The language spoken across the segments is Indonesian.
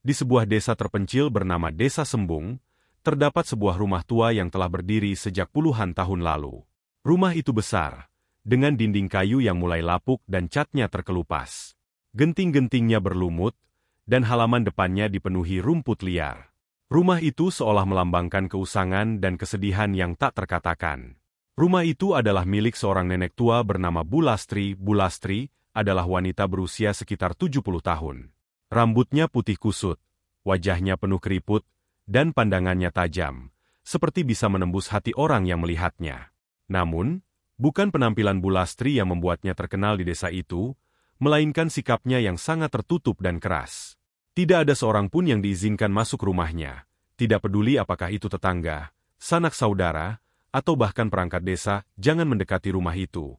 Di sebuah desa terpencil bernama Desa Sembung, terdapat sebuah rumah tua yang telah berdiri sejak puluhan tahun lalu. Rumah itu besar, dengan dinding kayu yang mulai lapuk dan catnya terkelupas. Genting-gentingnya berlumut, dan halaman depannya dipenuhi rumput liar. Rumah itu seolah melambangkan keusangan dan kesedihan yang tak terkatakan. Rumah itu adalah milik seorang nenek tua bernama Bu Lastri. Bu Lastri adalah wanita berusia sekitar 70 tahun. Rambutnya putih kusut, wajahnya penuh keriput, dan pandangannya tajam, seperti bisa menembus hati orang yang melihatnya. Namun, bukan penampilan Bu Lastri yang membuatnya terkenal di desa itu, melainkan sikapnya yang sangat tertutup dan keras. Tidak ada seorang pun yang diizinkan masuk rumahnya, tidak peduli apakah itu tetangga, sanak saudara, atau bahkan perangkat desa, jangan mendekati rumah itu.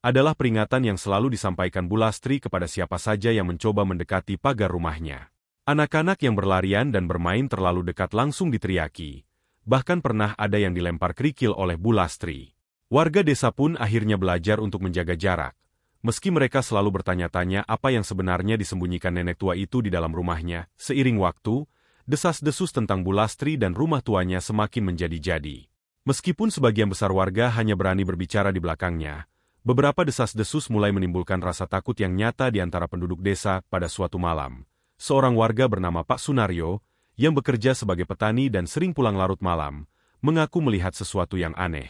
Adalah peringatan yang selalu disampaikan Bu Lastri kepada siapa saja yang mencoba mendekati pagar rumahnya. Anak-anak yang berlarian dan bermain terlalu dekat langsung diteriaki. Bahkan pernah ada yang dilempar kerikil oleh Bu Lastri. Warga desa pun akhirnya belajar untuk menjaga jarak. Meski mereka selalu bertanya-tanya apa yang sebenarnya disembunyikan nenek tua itu di dalam rumahnya, seiring waktu, desas-desus tentang Bu Lastri dan rumah tuanya semakin menjadi-jadi. Meskipun sebagian besar warga hanya berani berbicara di belakangnya, beberapa desas-desus mulai menimbulkan rasa takut yang nyata di antara penduduk desa pada suatu malam. Seorang warga bernama Pak Sunaryo, yang bekerja sebagai petani dan sering pulang larut malam, mengaku melihat sesuatu yang aneh.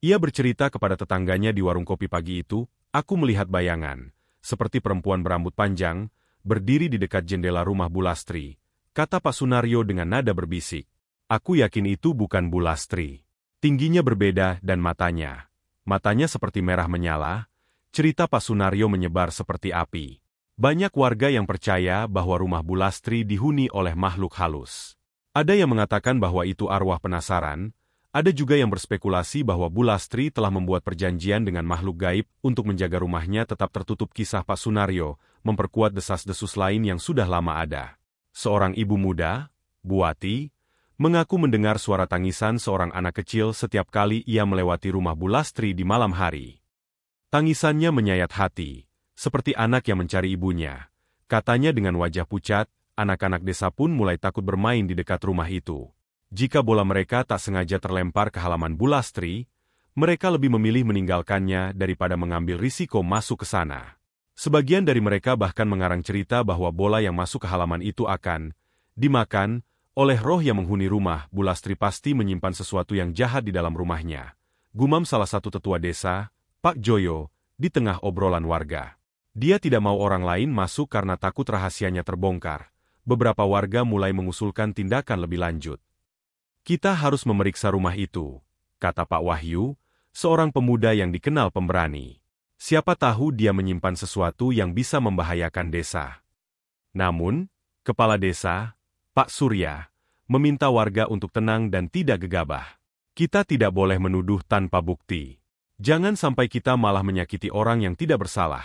Ia bercerita kepada tetangganya di warung kopi pagi itu, "Aku melihat bayangan, seperti perempuan berambut panjang, berdiri di dekat jendela rumah Bu Lastri," kata Pak Sunaryo dengan nada berbisik. "Aku yakin itu bukan Bu Lastri. Tingginya berbeda dan matanya seperti merah menyala." Cerita Pak Sunaryo menyebar seperti api. Banyak warga yang percaya bahwa rumah Bu Lastri dihuni oleh makhluk halus. Ada yang mengatakan bahwa itu arwah penasaran, ada juga yang berspekulasi bahwa Bu Lastri telah membuat perjanjian dengan makhluk gaib untuk menjaga rumahnya tetap tertutup. Kisah Pak Sunaryo memperkuat desas-desus lain yang sudah lama ada. Seorang ibu muda, Buati, mengaku mendengar suara tangisan seorang anak kecil setiap kali ia melewati rumah Bu Lastri di malam hari. Tangisannya menyayat hati, seperti anak yang mencari ibunya. Katanya dengan wajah pucat, anak-anak desa pun mulai takut bermain di dekat rumah itu. Jika bola mereka tak sengaja terlempar ke halaman Bu Lastri, mereka lebih memilih meninggalkannya daripada mengambil risiko masuk ke sana. Sebagian dari mereka bahkan mengarang cerita bahwa bola yang masuk ke halaman itu akan dimakan oleh roh yang menghuni rumah. Bu Lastri pasti menyimpan sesuatu yang jahat di dalam rumahnya, gumam salah satu tetua desa, Pak Joyo, di tengah obrolan warga. Dia tidak mau orang lain masuk karena takut rahasianya terbongkar. Beberapa warga mulai mengusulkan tindakan lebih lanjut. "Kita harus memeriksa rumah itu," kata Pak Wahyu, seorang pemuda yang dikenal pemberani. "Siapa tahu dia menyimpan sesuatu yang bisa membahayakan desa." Namun, kepala desa, Pak Surya, meminta warga untuk tenang dan tidak gegabah. "Kita tidak boleh menuduh tanpa bukti. Jangan sampai kita malah menyakiti orang yang tidak bersalah,"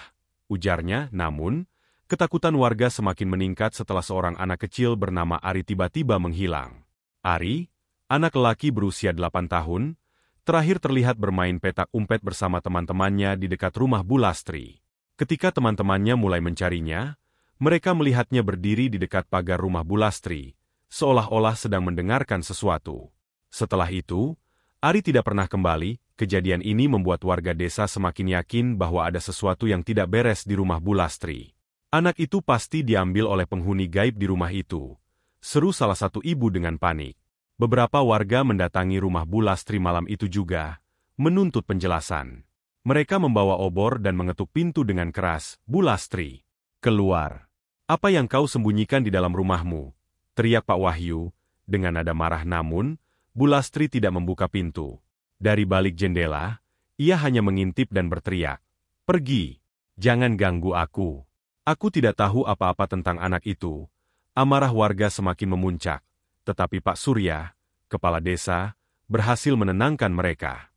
ujarnya. Namun, ketakutan warga semakin meningkat setelah seorang anak kecil bernama Ari tiba-tiba menghilang. Ari, anak lelaki berusia 8 tahun, terakhir terlihat bermain petak umpet bersama teman-temannya di dekat rumah Bu Lastri. Ketika teman-temannya mulai mencarinya, mereka melihatnya berdiri di dekat pagar rumah Bu Lastri, seolah-olah sedang mendengarkan sesuatu. Setelah itu, Ari tidak pernah kembali. Kejadian ini membuat warga desa semakin yakin bahwa ada sesuatu yang tidak beres di rumah Bu Lastri. "Anak itu pasti diambil oleh penghuni gaib di rumah itu," seru salah satu ibu dengan panik. Beberapa warga mendatangi rumah Bu Lastri malam itu juga, menuntut penjelasan. Mereka membawa obor dan mengetuk pintu dengan keras. "Bu Lastri, keluar. Apa yang kau sembunyikan di dalam rumahmu?" teriak Pak Wahyu, dengan nada marah. Namun, Bu Lastri tidak membuka pintu. Dari balik jendela, ia hanya mengintip dan berteriak, "Pergi! Jangan ganggu aku. Aku tidak tahu apa-apa tentang anak itu." Amarah warga semakin memuncak, tetapi Pak Surya, kepala desa, berhasil menenangkan mereka.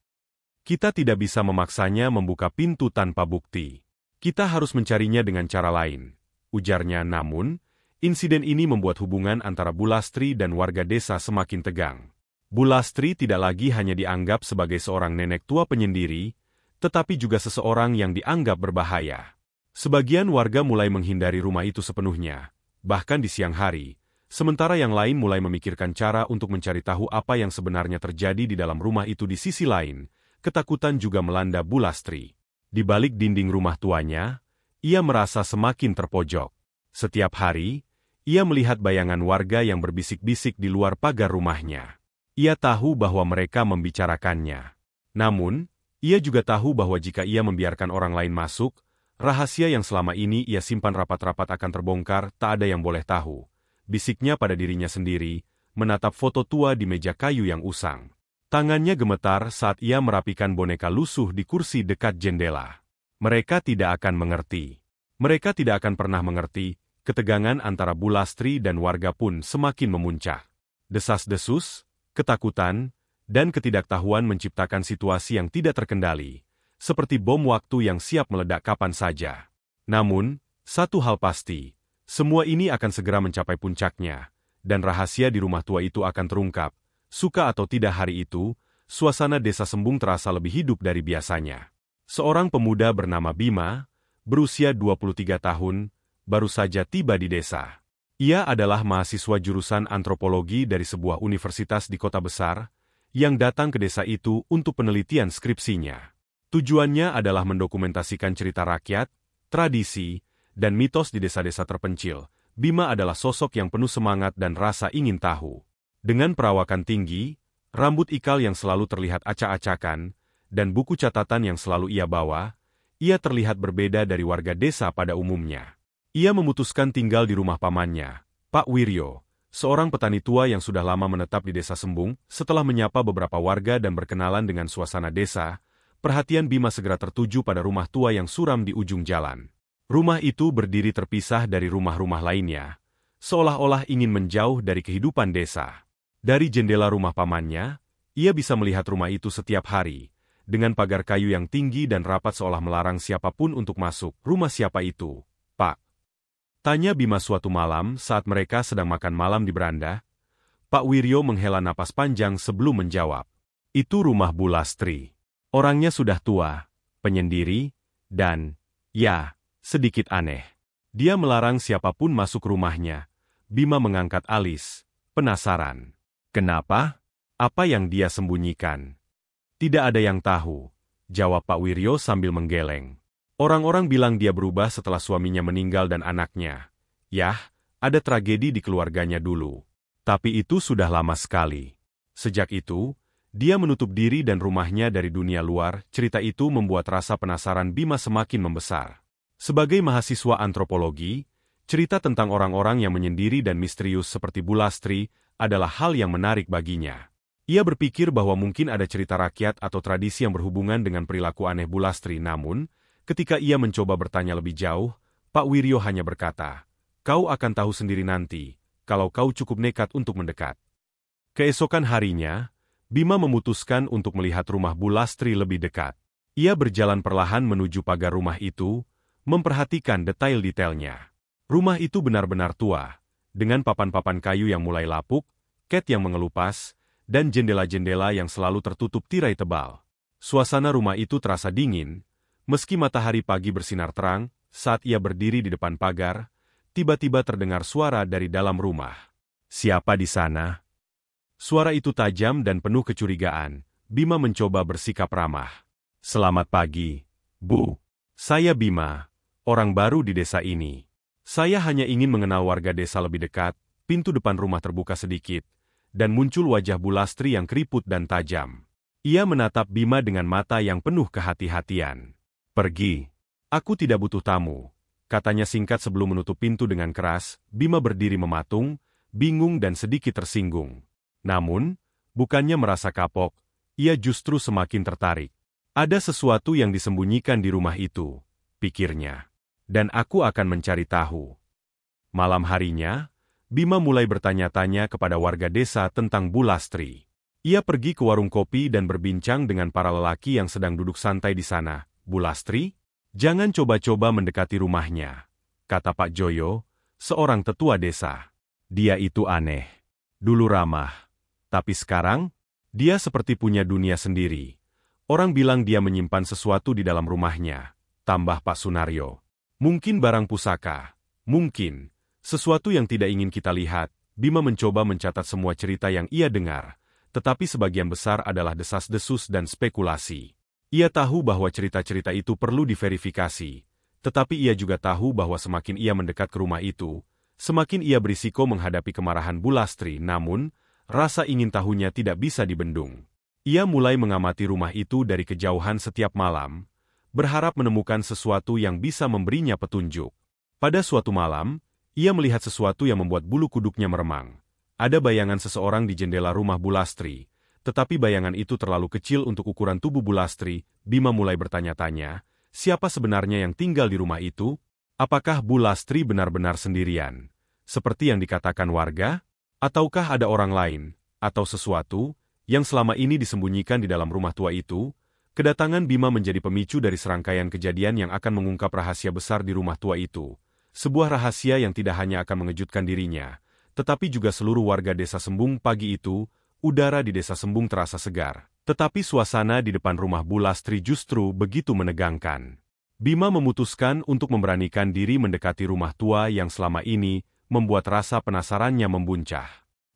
"Kita tidak bisa memaksanya membuka pintu tanpa bukti. Kita harus mencarinya dengan cara lain," ujarnya. Namun, insiden ini membuat hubungan antara Bu Lastri dan warga desa semakin tegang. Bu Lastri tidak lagi hanya dianggap sebagai seorang nenek tua penyendiri, tetapi juga seseorang yang dianggap berbahaya. Sebagian warga mulai menghindari rumah itu sepenuhnya. Bahkan di siang hari, Sementara yang lain mulai memikirkan cara untuk mencari tahu apa yang sebenarnya terjadi di dalam rumah itu. Di sisi lain, ketakutan juga melanda Bu Lastri. Di balik dinding rumah tuanya, ia merasa semakin terpojok. Setiap hari, ia melihat bayangan warga yang berbisik-bisik di luar pagar rumahnya. Ia tahu bahwa mereka membicarakannya. Namun, ia juga tahu bahwa jika ia membiarkan orang lain masuk, rahasia yang selama ini ia simpan rapat-rapat akan terbongkar. Tak ada yang boleh tahu, bisiknya pada dirinya sendiri, menatap foto tua di meja kayu yang usang. Tangannya gemetar saat ia merapikan boneka lusuh di kursi dekat jendela. Mereka tidak akan mengerti. Mereka tidak akan pernah mengerti. Ketegangan antara Bu Lastri dan warga pun semakin memuncak. Desas-desus, ketakutan, dan ketidaktahuan menciptakan situasi yang tidak terkendali, seperti bom waktu yang siap meledak kapan saja. Namun, satu hal pasti, semua ini akan segera mencapai puncaknya, dan rahasia di rumah tua itu akan terungkap. Suka atau tidak hari itu, suasana desa Sembung terasa lebih hidup dari biasanya. Seorang pemuda bernama Bima, berusia 23 tahun, baru saja tiba di desa. Ia adalah mahasiswa jurusan antropologi dari sebuah universitas di kota besar, yang datang ke desa itu untuk penelitian skripsinya. Tujuannya adalah mendokumentasikan cerita rakyat, tradisi, dan mitos di desa-desa terpencil. Bima adalah sosok yang penuh semangat dan rasa ingin tahu. Dengan perawakan tinggi, rambut ikal yang selalu terlihat acak-acakan, dan buku catatan yang selalu ia bawa, ia terlihat berbeda dari warga desa pada umumnya. Ia memutuskan tinggal di rumah pamannya, Pak Wiryo, seorang petani tua yang sudah lama menetap di desa Sembung. Setelah menyapa beberapa warga dan berkenalan dengan suasana desa, perhatian Bima segera tertuju pada rumah tua yang suram di ujung jalan. Rumah itu berdiri terpisah dari rumah-rumah lainnya, seolah-olah ingin menjauh dari kehidupan desa. Dari jendela rumah pamannya, ia bisa melihat rumah itu setiap hari, dengan pagar kayu yang tinggi dan rapat seolah melarang siapapun untuk masuk. Rumah siapa itu, Pak? Tanya Bima suatu malam saat mereka sedang makan malam di beranda. Pak Wiryo menghela napas panjang sebelum menjawab. Itu rumah Bu Lastri. Orangnya sudah tua, penyendiri, dan, ya, sedikit aneh. Dia melarang siapapun masuk rumahnya. Bima mengangkat alis, penasaran. Kenapa? Apa yang dia sembunyikan? Tidak ada yang tahu, jawab Pak Wiryo sambil menggeleng. Orang-orang bilang dia berubah setelah suaminya meninggal dan anaknya. Yah, ada tragedi di keluarganya dulu. Tapi itu sudah lama sekali. Sejak itu, dia menutup diri dan rumahnya dari dunia luar. Cerita itu membuat rasa penasaran Bima semakin membesar. Sebagai mahasiswa antropologi, cerita tentang orang-orang yang menyendiri dan misterius seperti Bu Lastri adalah hal yang menarik baginya. Ia berpikir bahwa mungkin ada cerita rakyat atau tradisi yang berhubungan dengan perilaku aneh Bu Lastri. Namun, ketika ia mencoba bertanya lebih jauh, Pak Wiryo hanya berkata, "Kau akan tahu sendiri nanti, kalau kau cukup nekat untuk mendekat." Keesokan harinya, Bima memutuskan untuk melihat rumah Bu Lastri lebih dekat. Ia berjalan perlahan menuju pagar rumah itu, memperhatikan detail-detailnya. Rumah itu benar-benar tua, dengan papan-papan kayu yang mulai lapuk, cat yang mengelupas, dan jendela-jendela yang selalu tertutup tirai tebal. Suasana rumah itu terasa dingin, meski matahari pagi bersinar terang. Saat ia berdiri di depan pagar, tiba-tiba terdengar suara dari dalam rumah. Siapa di sana? Suara itu tajam dan penuh kecurigaan. Bima mencoba bersikap ramah. Selamat pagi, Bu. Saya Bima, orang baru di desa ini. Saya hanya ingin mengenal warga desa lebih dekat. Pintu depan rumah terbuka sedikit, dan muncul wajah Bu Lastri yang keriput dan tajam. Ia menatap Bima dengan mata yang penuh kehati-hatian. Pergi. Aku tidak butuh tamu, katanya singkat sebelum menutup pintu dengan keras. Bima berdiri mematung, bingung dan sedikit tersinggung. Namun, bukannya merasa kapok, ia justru semakin tertarik. Ada sesuatu yang disembunyikan di rumah itu, pikirnya. Dan aku akan mencari tahu. Malam harinya, Bima mulai bertanya-tanya kepada warga desa tentang Bu Lastri. Ia pergi ke warung kopi dan berbincang dengan para lelaki yang sedang duduk santai di sana. Bu Lastri? Jangan coba-coba mendekati rumahnya, kata Pak Joyo, seorang tetua desa. Dia itu aneh. Dulu ramah. Tapi sekarang, dia seperti punya dunia sendiri. Orang bilang dia menyimpan sesuatu di dalam rumahnya, tambah Pak Sunaryo. Mungkin barang pusaka, mungkin sesuatu yang tidak ingin kita lihat. Bima mencoba mencatat semua cerita yang ia dengar, tetapi sebagian besar adalah desas-desus dan spekulasi. Ia tahu bahwa cerita-cerita itu perlu diverifikasi, tetapi ia juga tahu bahwa semakin ia mendekat ke rumah itu, semakin ia berisiko menghadapi kemarahan Bulastri, namun, rasa ingin tahunya tidak bisa dibendung. Ia mulai mengamati rumah itu dari kejauhan setiap malam, berharap menemukan sesuatu yang bisa memberinya petunjuk. Pada suatu malam, ia melihat sesuatu yang membuat bulu kuduknya meremang. Ada bayangan seseorang di jendela rumah Bulastri, tetapi bayangan itu terlalu kecil untuk ukuran tubuh Bulastri. Bima mulai bertanya-tanya, siapa sebenarnya yang tinggal di rumah itu? Apakah Bulastri benar-benar sendirian, seperti yang dikatakan warga? Ataukah ada orang lain, atau sesuatu, yang selama ini disembunyikan di dalam rumah tua itu? Kedatangan Bima menjadi pemicu dari serangkaian kejadian yang akan mengungkap rahasia besar di rumah tua itu. Sebuah rahasia yang tidak hanya akan mengejutkan dirinya, tetapi juga seluruh warga desa Sembung. Pagi itu, udara di desa Sembung terasa segar. Tetapi suasana di depan rumah Bulastri justru begitu menegangkan. Bima memutuskan untuk memberanikan diri mendekati rumah tua yang selama ini membuat rasa penasarannya membuncah.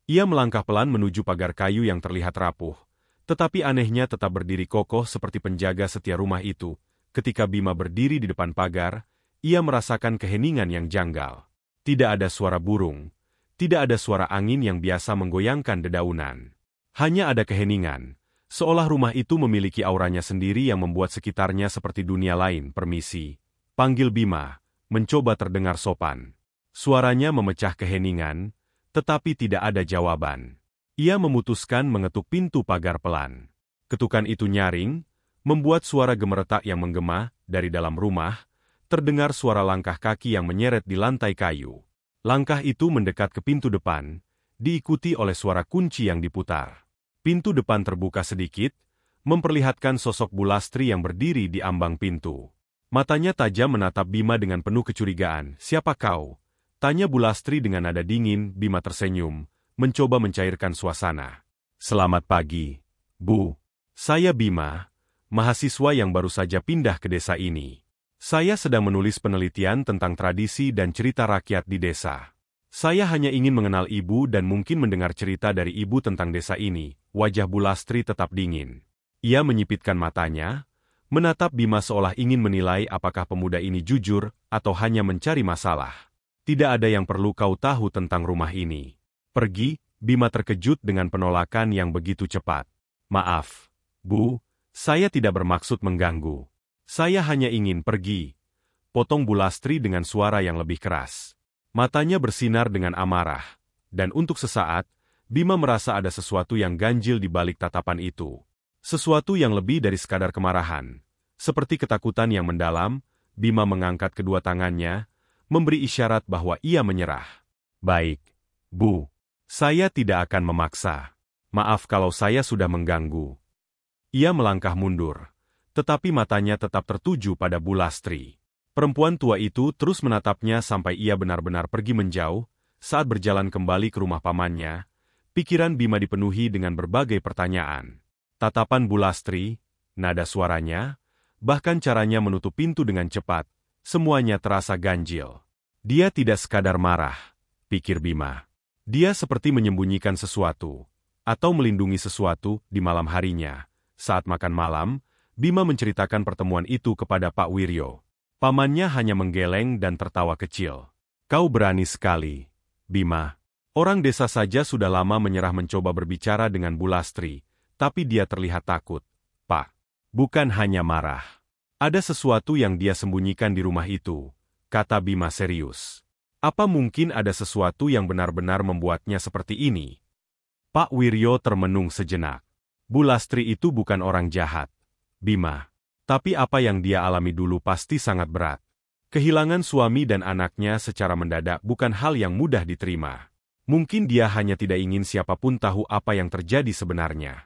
Ia melangkah pelan menuju pagar kayu yang terlihat rapuh, tetapi anehnya tetap berdiri kokoh seperti penjaga setia rumah itu. Ketika Bima berdiri di depan pagar, ia merasakan keheningan yang janggal. Tidak ada suara burung, tidak ada suara angin yang biasa menggoyangkan dedaunan. Hanya ada keheningan, seolah rumah itu memiliki auranya sendiri yang membuat sekitarnya seperti dunia lain. "Permisi," panggil Bima, mencoba terdengar sopan. Suaranya memecah keheningan, tetapi tidak ada jawaban. Ia memutuskan mengetuk pintu pagar pelan. Ketukan itu nyaring, membuat suara gemeretak yang menggema. Dari dalam rumah, terdengar suara langkah kaki yang menyeret di lantai kayu. Langkah itu mendekat ke pintu depan, diikuti oleh suara kunci yang diputar. Pintu depan terbuka sedikit, memperlihatkan sosok Bulastri yang berdiri di ambang pintu. Matanya tajam menatap Bima dengan penuh kecurigaan. "Siapa kau?" tanya Bulastri dengan nada dingin. Bima tersenyum, mencoba mencairkan suasana. "Selamat pagi, Bu. Saya Bima, mahasiswa yang baru saja pindah ke desa ini. Saya sedang menulis penelitian tentang tradisi dan cerita rakyat di desa. Saya hanya ingin mengenal Ibu dan mungkin mendengar cerita dari Ibu tentang desa ini." Wajah Bulastri tetap dingin. Ia menyipitkan matanya, menatap Bima seolah ingin menilai apakah pemuda ini jujur atau hanya mencari masalah. "Tidak ada yang perlu kau tahu tentang rumah ini. Pergi." Bima terkejut dengan penolakan yang begitu cepat. "Maaf, Bu, saya tidak bermaksud mengganggu. Saya hanya ingin pergi," potong Bulastri dengan suara yang lebih keras. Matanya bersinar dengan amarah, dan untuk sesaat, Bima merasa ada sesuatu yang ganjil di balik tatapan itu. Sesuatu yang lebih dari sekadar kemarahan. Seperti ketakutan yang mendalam, Bima mengangkat kedua tangannya, memberi isyarat bahwa ia menyerah. "Baik, Bu. Saya tidak akan memaksa. Maaf kalau saya sudah mengganggu." Ia melangkah mundur, tetapi matanya tetap tertuju pada Bulastri. Perempuan tua itu terus menatapnya sampai ia benar-benar pergi menjauh. Saat berjalan kembali ke rumah pamannya, pikiran Bima dipenuhi dengan berbagai pertanyaan. Tatapan Bulastri, nada suaranya, bahkan caranya menutup pintu dengan cepat, semuanya terasa ganjil. Dia tidak sekadar marah, pikir Bima. Dia seperti menyembunyikan sesuatu, atau melindungi sesuatu di malam harinya. Saat makan malam, Bima menceritakan pertemuan itu kepada Pak Wiryo. Pamannya hanya menggeleng dan tertawa kecil. "Kau berani sekali, Bima. Orang desa saja sudah lama menyerah mencoba berbicara dengan Bulastri, tapi dia terlihat takut." "Pak, bukan hanya marah. Ada sesuatu yang dia sembunyikan di rumah itu," kata Bima serius. "Apa mungkin ada sesuatu yang benar-benar membuatnya seperti ini?" Pak Wiryo termenung sejenak. "Bulastri itu bukan orang jahat, Bima. Tapi apa yang dia alami dulu pasti sangat berat. Kehilangan suami dan anaknya secara mendadak bukan hal yang mudah diterima. Mungkin dia hanya tidak ingin siapapun tahu apa yang terjadi sebenarnya."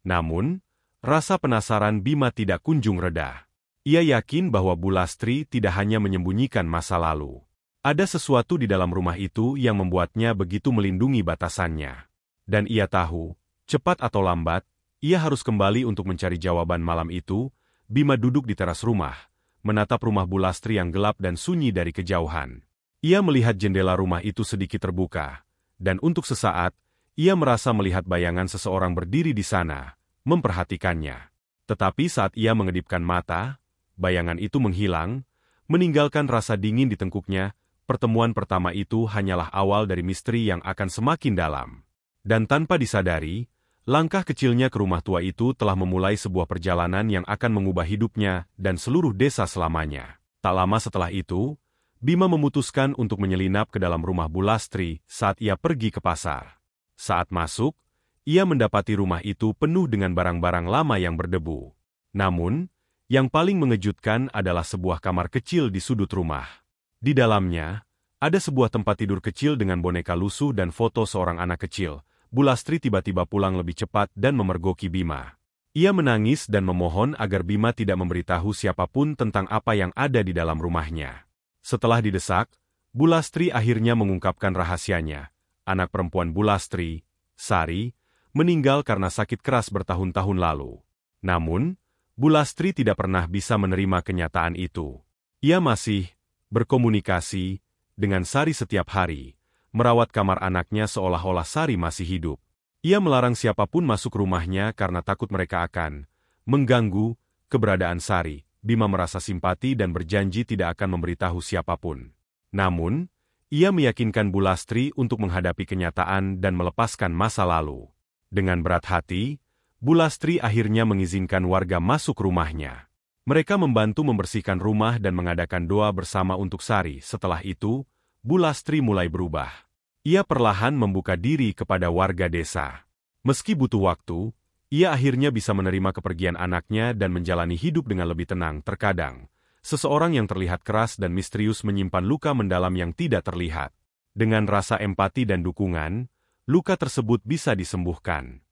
Namun, rasa penasaran Bima tidak kunjung reda. Ia yakin bahwa Bulastri tidak hanya menyembunyikan masa lalu. Ada sesuatu di dalam rumah itu yang membuatnya begitu melindungi batasannya. Dan ia tahu, cepat atau lambat, ia harus kembali untuk mencari jawaban. Malam itu, Bima duduk di teras rumah, menatap rumah Bulastri yang gelap dan sunyi dari kejauhan. Ia melihat jendela rumah itu sedikit terbuka, dan untuk sesaat, ia merasa melihat bayangan seseorang berdiri di sana, memperhatikannya. Tetapi saat ia mengedipkan mata, bayangan itu menghilang, meninggalkan rasa dingin di tengkuknya. Pertemuan pertama itu hanyalah awal dari misteri yang akan semakin dalam. Dan tanpa disadari, langkah kecilnya ke rumah tua itu telah memulai sebuah perjalanan yang akan mengubah hidupnya dan seluruh desa selamanya. Tak lama setelah itu, Bima memutuskan untuk menyelinap ke dalam rumah Bulastri saat ia pergi ke pasar. Saat masuk, ia mendapati rumah itu penuh dengan barang-barang lama yang berdebu. Namun, yang paling mengejutkan adalah sebuah kamar kecil di sudut rumah. Di dalamnya, ada sebuah tempat tidur kecil dengan boneka lusuh dan foto seorang anak kecil. Bulastri tiba-tiba pulang lebih cepat dan memergoki Bima. Ia menangis dan memohon agar Bima tidak memberitahu siapapun tentang apa yang ada di dalam rumahnya. Setelah didesak, Bulastri akhirnya mengungkapkan rahasianya. Anak perempuan Bulastri, Sari, meninggal karena sakit keras bertahun-tahun lalu. Namun, Bulastri tidak pernah bisa menerima kenyataan itu. Ia masih berkomunikasi dengan Sari setiap hari, merawat kamar anaknya seolah-olah Sari masih hidup. Ia melarang siapapun masuk rumahnya karena takut mereka akan mengganggu keberadaan Sari. Bima merasa simpati dan berjanji tidak akan memberitahu siapapun. Namun, ia meyakinkan Bulastri untuk menghadapi kenyataan dan melepaskan masa lalu. Dengan berat hati, Bulastri akhirnya mengizinkan warga masuk rumahnya. Mereka membantu membersihkan rumah dan mengadakan doa bersama untuk Sari. Setelah itu, Bulastri mulai berubah. Ia perlahan membuka diri kepada warga desa. Meski butuh waktu, ia akhirnya bisa menerima kepergian anaknya dan menjalani hidup dengan lebih tenang. Terkadang, seseorang yang terlihat keras dan misterius menyimpan luka mendalam yang tidak terlihat. Dengan rasa empati dan dukungan, luka tersebut bisa disembuhkan.